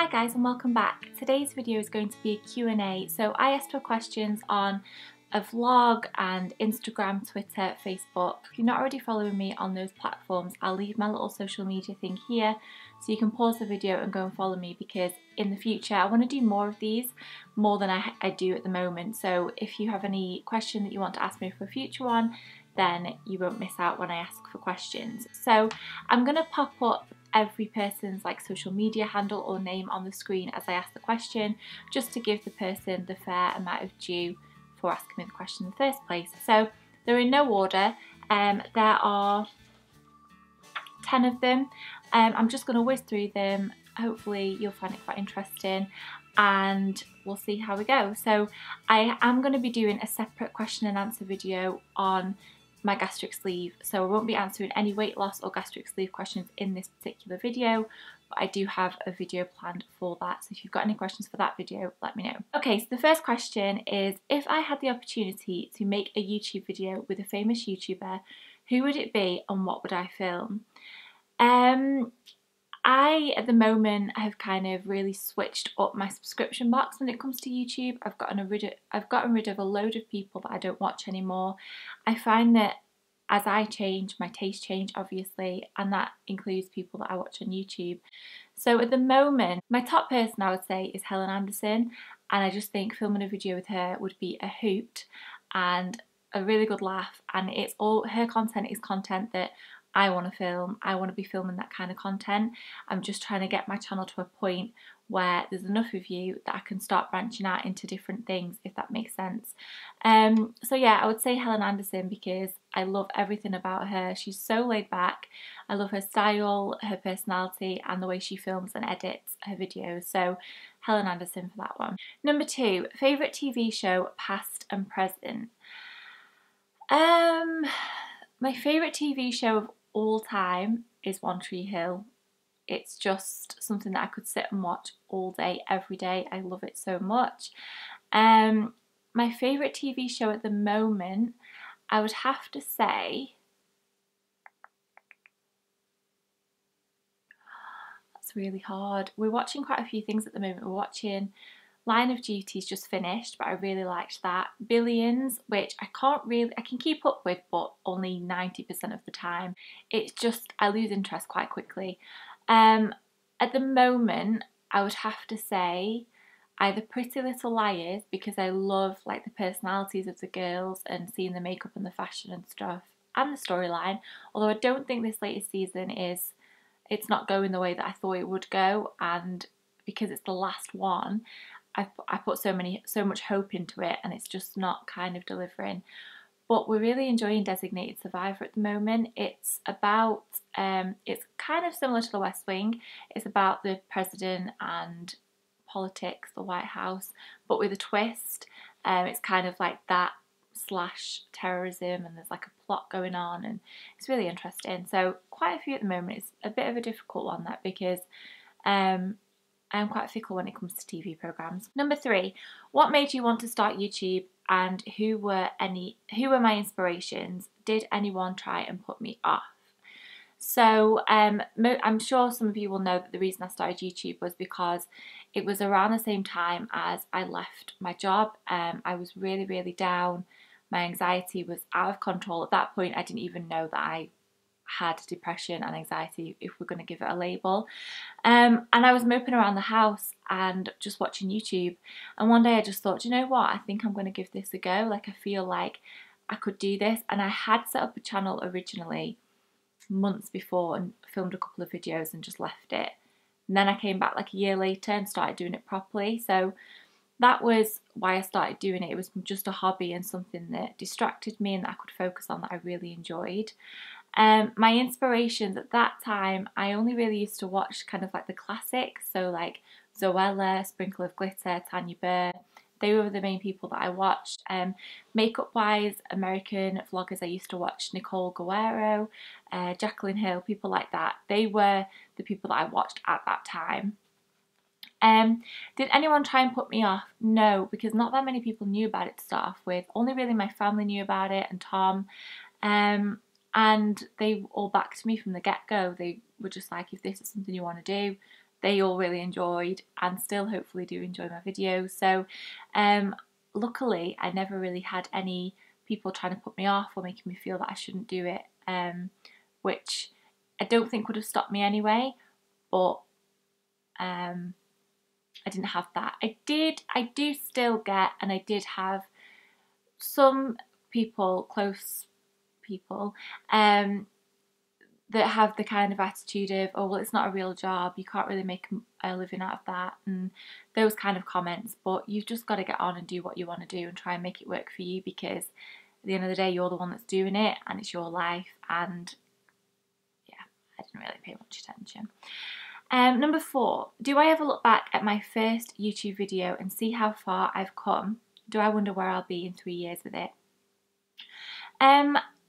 Hi guys and welcome back. Today's video is going to be a Q&A. So I asked for questions on a vlog and Instagram, Twitter, Facebook. If you're not already following me on those platforms, I'll leave my little social media thing here so you can pause the video and go and follow me, because in the future I want to do more of these, more than I do at the moment. So if you have any question that you want to ask me for a future one, then you won't miss out when I ask for questions. So I'm going to pop up every person's social media handle or name on the screen as I ask the question, just to give the person the fair amount of due for asking me the question in the first place. So they're in no order. There are 10 of them. I'm just going to whiz through them. Hopefully you'll find it quite interesting and we'll see how we go. So I am going to be doing a separate question and answer video on my gastric sleeve, so I won't be answering any weight loss or gastric sleeve questions in this particular video, but I do have a video planned for that, so if you've got any questions for that video, let me know. Okay, so the first question is, if I had the opportunity to make a YouTube video with a famous YouTuber, who would it be and what would I film? I, at the moment, have kind of really switched up my subscription box when it comes to YouTube. I've gotten rid of a load of people that I don't watch anymore. I find that as I change, my tastes change, obviously, and that includes people that I watch on YouTube. So at the moment, my top person I would say is Helen Anderson, and I just think filming a video with her would be a hoot and a really good laugh, and it's all, her content is content that I want to film. I want to be filming that kind of content. I'm just trying to get my channel to a point where there's enough of you that I can start branching out into different things, if that makes sense. So yeah, I would say Helen Anderson, because I love everything about her. She's so laid back. I love her style, her personality, and the way she films and edits her videos. So Helen Anderson for that one. Number 2, favourite TV show, past and present. My favourite TV show of all time is One Tree Hill. It's just something that I could sit and watch all day, every day. I love it so much. My favourite TV show at the moment, I would have to say, that's really hard. We're watching quite a few things at the moment. We're watching Line of Duty's just finished, but I really liked that. Billions, which I can keep up with, but only 90% of the time. It's just, I lose interest quite quickly. At the moment, I would have to say either Pretty Little Liars, because I love the personalities of the girls and seeing the makeup and the fashion and stuff, and the storyline. Although I don't think this latest season it's not going the way that I thought it would go, and because it's the last one, I put so much hope into it, and it's just not kind of delivering. But we're really enjoying Designated Survivor at the moment. It's about, it's kind of similar to The West Wing. It's about the president and politics, the White House, but with a twist. It's kind of like that / terrorism, and there's a plot going on, and it's really interesting. So quite a few at the moment. It's a bit of a difficult one, that, because I'm quite fickle when it comes to TV programmes. Number 3, what made you want to start YouTube, and who were my inspirations? Did anyone try and put me off? So I'm sure some of you will know that the reason I started YouTube was because it was around the same time as I left my job. I was really, really down. My anxiety was out of control. At that point, I didn't even know that I had depression and anxiety, if we're going to give it a label. And I was moping around the house and just watching YouTube, and one day I just thought, you know what, I think I'm going to give this a go. I feel like I could do this. And I had set up a channel originally months before and filmed a couple of videos and just left it, and then I came back a year later and started doing it properly. So that was why I started doing it. It was just a hobby and something that distracted me and that I could focus on, that I really enjoyed. My inspirations at that time, I only really used to watch kind of the classics, so Zoella, Sprinkle of Glitter, Tanya Burr. They were the main people that I watched. Makeup wise, American vloggers, I used to watch Nicole Guerrero, Jacqueline Hill, people like that. They were the people that I watched at that time. Did anyone try and put me off? No, because not that many people knew about it to start off with. Only really my family knew about it, and Tom. And they all backed me from the get-go. They were just like, if this is something you want to do, they all really enjoyed and still hopefully do enjoy my videos. So luckily I never really had any people trying to put me off or making me feel that I shouldn't do it, which I don't think would have stopped me anyway, but I didn't have that. I do still get, and I did have some people, close people, that have the kind of attitude of, oh well, it's not a real job, you can't really make a living out of that, and those kind of comments. But you've just got to get on and do what you want to do and try and make it work for you, because at the end of the day you're the one that's doing it and it's your life. And yeah, I didn't really pay much attention. Number 4, do I ever look back at my first YouTube video and see how far I've come? Do I wonder where I'll be in 3 years with it?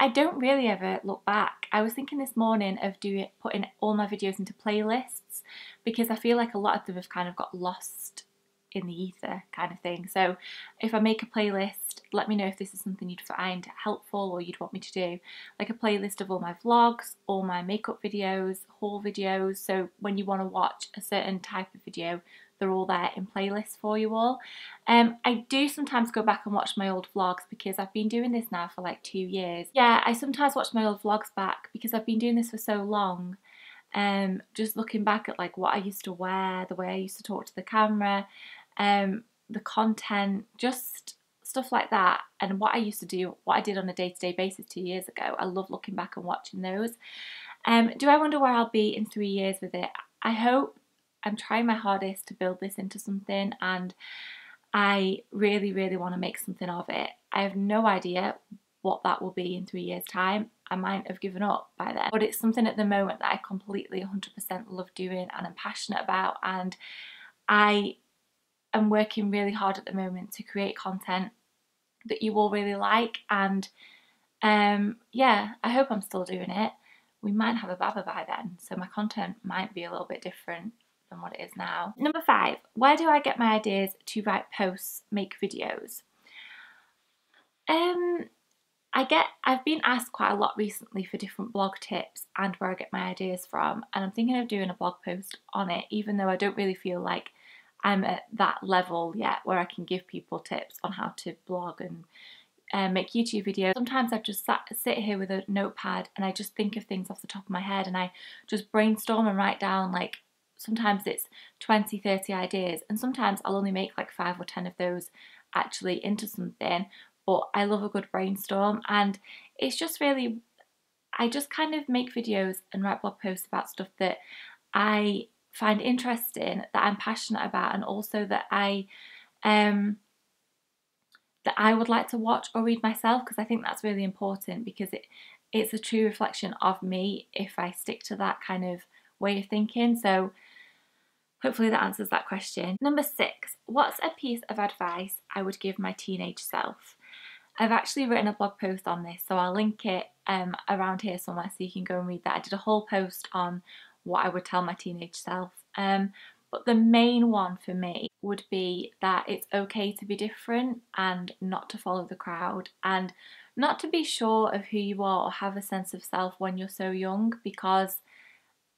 I don't really ever look back. I was thinking this morning of putting all my videos into playlists, because I feel like a lot of them have kind of got lost in the ether kind of thing. So if I make a playlist, let me know if this is something you'd find helpful or you'd want me to do. Like a playlist of all my vlogs, all my makeup videos, haul videos. So when you want to watch a certain type of video, they're all there in playlists for you all. I do sometimes go back and watch my old vlogs, because I've been doing this now for like 2 years. Yeah, I sometimes watch my old vlogs back because I've been doing this for so long. Just looking back at like what I used to wear, the way I used to talk to the camera, the content, just stuff like that, and what I used to do, what I did on a day-to-day basis 2 years ago. I love looking back and watching those. Do I wonder where I'll be in 3 years with it? I hope. I'm trying my hardest to build this into something, and I really, really want to make something of it. I have no idea what that will be in 3 years' time. I might have given up by then, but it's something at the moment that I completely 100% love doing and I'm passionate about, and I am working really hard at the moment to create content that you all really like. And yeah, I hope I'm still doing it. We might have a baba by then, so my content might be a little bit different than what it is now. Number 5, where do I get my ideas to write posts, make videos? I've been asked quite a lot recently for different blog tips and where I get my ideas from, and I'm thinking of doing a blog post on it, even though I don't really feel like I'm at that level yet where I can give people tips on how to blog and make YouTube videos. Sometimes I just sit here with a notepad and I just think of things off the top of my head, and I just brainstorm and write down, like, sometimes it's 20, 30 ideas, and sometimes I'll only make like 5 or 10 of those actually into something. But I love a good brainstorm, and it's just really, I just kind of make videos and write blog posts about stuff that I find interesting, that I'm passionate about, and also that I would like to watch or read myself, because I think that's really important, because it's a true reflection of me if I stick to that kind of way of thinking. So hopefully that answers that question. Number 6, what's a piece of advice I would give my teenage self? I've actually written a blog post on this, so I'll link it around here somewhere so you can go and read that. I did a whole post on what I would tell my teenage self. But the main one for me would be that it's okay to be different and not to follow the crowd, and not to be sure of who you are or have a sense of self when you're so young, because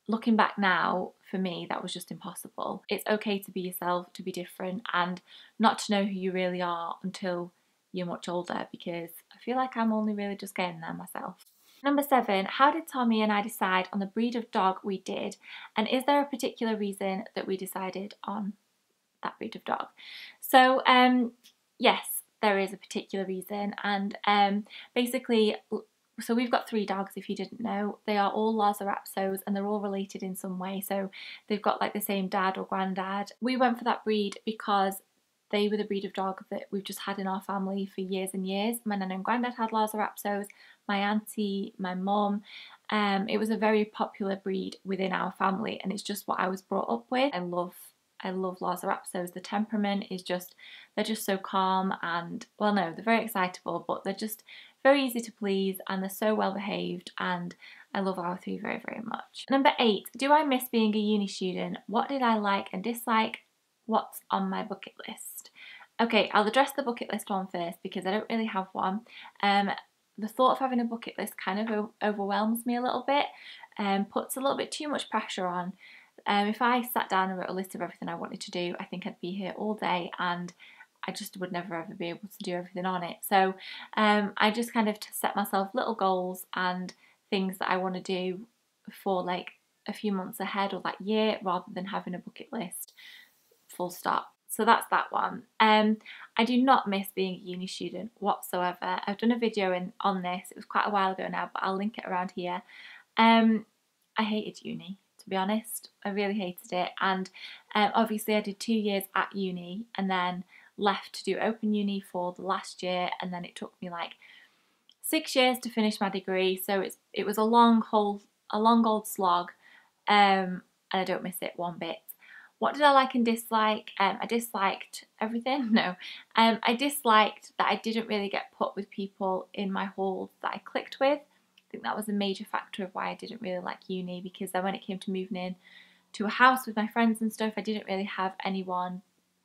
looking back now, for me, that was just impossible. It's okay to be yourself, to be different, and not to know who you really are until you're much older, because I feel like I'm only really just getting there myself. Number 7, how did Tommy and I decide on the breed of dog we did, and is there a particular reason that we decided on that breed of dog? So yes, there is a particular reason, and basically, so we've got 3 dogs, if you didn't know. They are all Lhasa Apsos, and they're all related in some way, so they've got like the same dad or granddad. We went for that breed because they were the breed of dog that we've just had in our family for years and years. My nan and granddad had Lhasa Apsos, my auntie, my mum. It was a very popular breed within our family, and it's just what I was brought up with. I love Lhasa Apsos. The temperament is just, they're just so calm, and, well, no, they're very excitable, but they're just very easy to please, and they're so well behaved, and I love our 3 very, very much. Number 8, do I miss being a uni student? What did I like and dislike? What's on my bucket list? Okay, I'll address the bucket list one first, because I don't really have one. The thought of having a bucket list kind of overwhelms me a little bit, puts a little bit too much pressure on. If I sat down and wrote a list of everything I wanted to do, I think I'd be here all day and I just would never ever be able to do everything on it. So I just kind of set myself little goals and things that I want to do for like a few months ahead or that year, rather than having a bucket list full stop. So that's that one. I do not miss being a uni student whatsoever. I've done a video on this, it was quite a while ago now, but I'll link it around here. I hated uni, to be honest. I really hated it, and obviously I did 2 years at uni and then left to do open uni for the last year, and then it took me like 6 years to finish my degree, so it was a long old slog, and I don't miss it one bit. What did I like and dislike? I disliked everything. No, I disliked that I didn't really get put with people in my halls that I clicked with. I think that was a major factor of why I didn't really like uni, because then when it came to moving in to a house with my friends and stuff, I didn't really have anyone.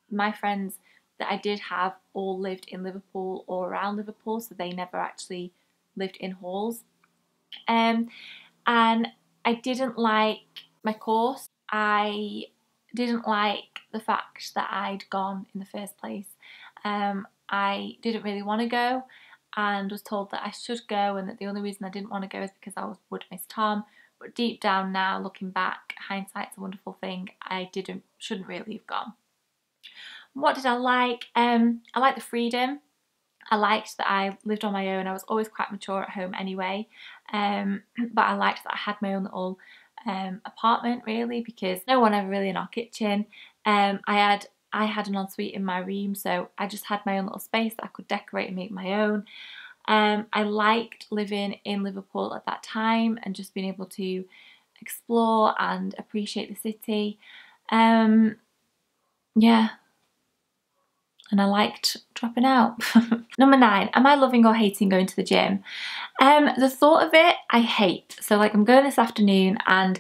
My friends that I did have all lived in Liverpool or around Liverpool, so they never actually lived in halls. And I didn't like my course. I didn't like the fact that I'd gone in the first place. I didn't really want to go and was told that I should go, and that the only reason I didn't want to go is because I would miss Tom. But deep down now, looking back, hindsight's a wonderful thing. I shouldn't really have gone. What did I like? I liked the freedom. I liked that I lived on my own. I was always quite mature at home anyway, but I liked that I had my own little apartment, really, because no one ever really in our kitchen. I had an ensuite in my room, so I just had my own little space that I could decorate and make my own. I liked living in Liverpool at that time and just being able to explore and appreciate the city. Yeah. And I liked dropping out. Number 9, am I loving or hating going to the gym? The thought of it, I hate. So like, I'm going this afternoon and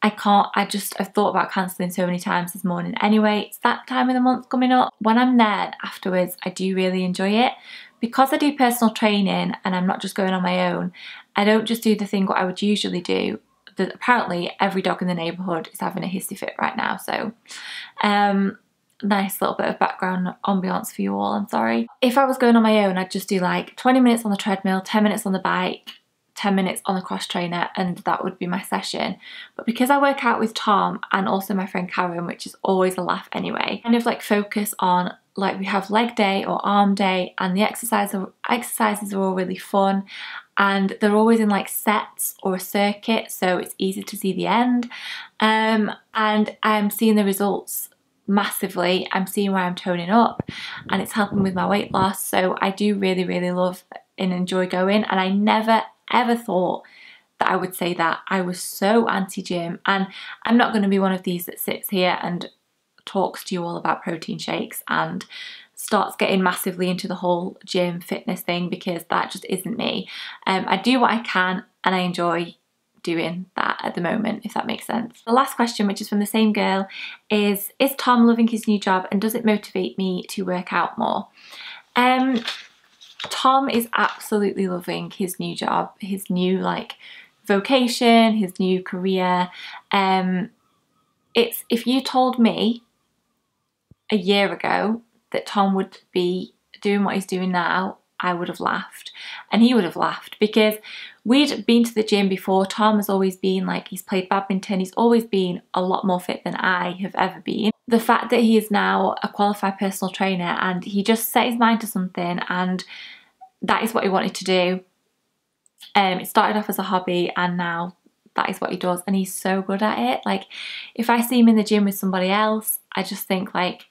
I've thought about cancelling so many times this morning. Anyway, it's that time of the month coming up. When I'm there afterwards, I do really enjoy it. Because I do personal training and I'm not just going on my own, I don't just do the thing what I would usually do. Apparently every dog in the neighbourhood is having a hissy fit right now, so nice little bit of background ambiance for you all, I'm sorry. If I was going on my own, I'd just do like 20 minutes on the treadmill, 10 minutes on the bike, 10 minutes on the cross trainer, and that would be my session. But because I work out with Tom and also my friend Karen, which is always a laugh anyway, kind of like focus on, like, we have leg day or arm day, and the exercises are all really fun, and they're always in like sets or a circuit, so it's easy to see the end. And I'm seeing the results massively. I'm seeing where I'm toning up and it's helping with my weight loss, so I do really, really love and enjoy going. And I never ever thought that I would say that. I was so anti-gym, and I'm not going to be one of these that sits here and talks to you all about protein shakes and starts getting massively into the whole gym fitness thing, because that just isn't me. I do what I can and I enjoy doing that at the moment, if that makes sense. The last question, which is from the same girl, is Tom loving his new job and does it motivate me to work out more? Tom is absolutely loving his new job, his new like vocation, his new career. If you told me a year ago that Tom would be doing what he's doing now, I would have laughed, and he would have laughed, because we'd been to the gym before. Tom has always been like, he's played badminton, he's always been a lot more fit than I have ever been. The fact that he is now a qualified personal trainer and he just set his mind to something and that is what he wanted to do. It started off as a hobby and now that is what he does, and he's so good at it. Like, if I see him in the gym with somebody else, I just think like,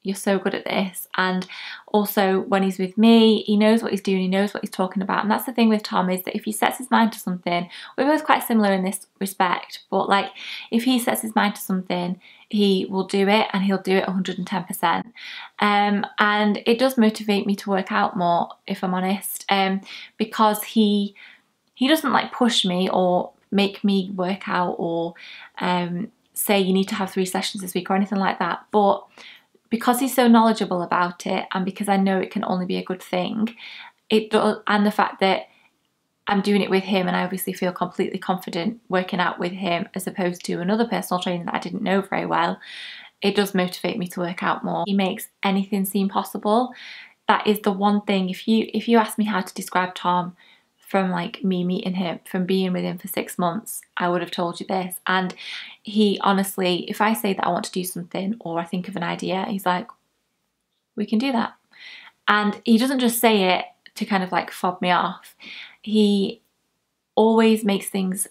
you're so good at this. And also when he's with me, he knows what he's doing, he knows what he's talking about. And that's the thing with Tom, is that if he sets his mind to something, we're both quite similar in this respect, but like, if he sets his mind to something, he will do it, and he'll do it 110%. And it does motivate me to work out more, if I'm honest, because he doesn't like push me or make me work out or say you need to have 3 sessions this week or anything like that. But because he's so knowledgeable about it, and because I know it can only be a good thing, it does, and the fact that I'm doing it with him and I obviously feel completely confident working out with him as opposed to another personal trainer that I didn't know very well, it does motivate me to work out more. He makes anything seem possible. That is the one thing, if you ask me how to describe Tom from like me meeting him, from being with him for 6 months, I would have told you this. And he honestly, if I say that I want to do something or I think of an idea, he's like, we can do that. And he doesn't just say it to kind of like fob me off. He always makes things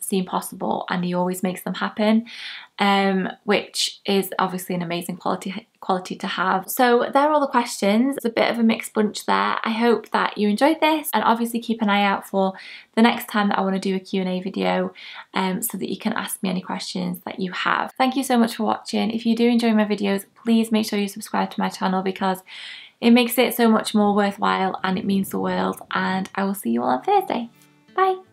seem possible, and he always makes them happen, which is obviously an amazing quality to have. So there are all the questions. It's a bit of a mixed bunch there. I hope that you enjoyed this, and obviously keep an eye out for the next time that I want to do a Q&A video, so that you can ask me any questions that you have. Thank you so much for watching. If you do enjoy my videos, please make sure you subscribe to my channel because it makes it so much more worthwhile and it means the world, and I will see you all on Thursday. Bye!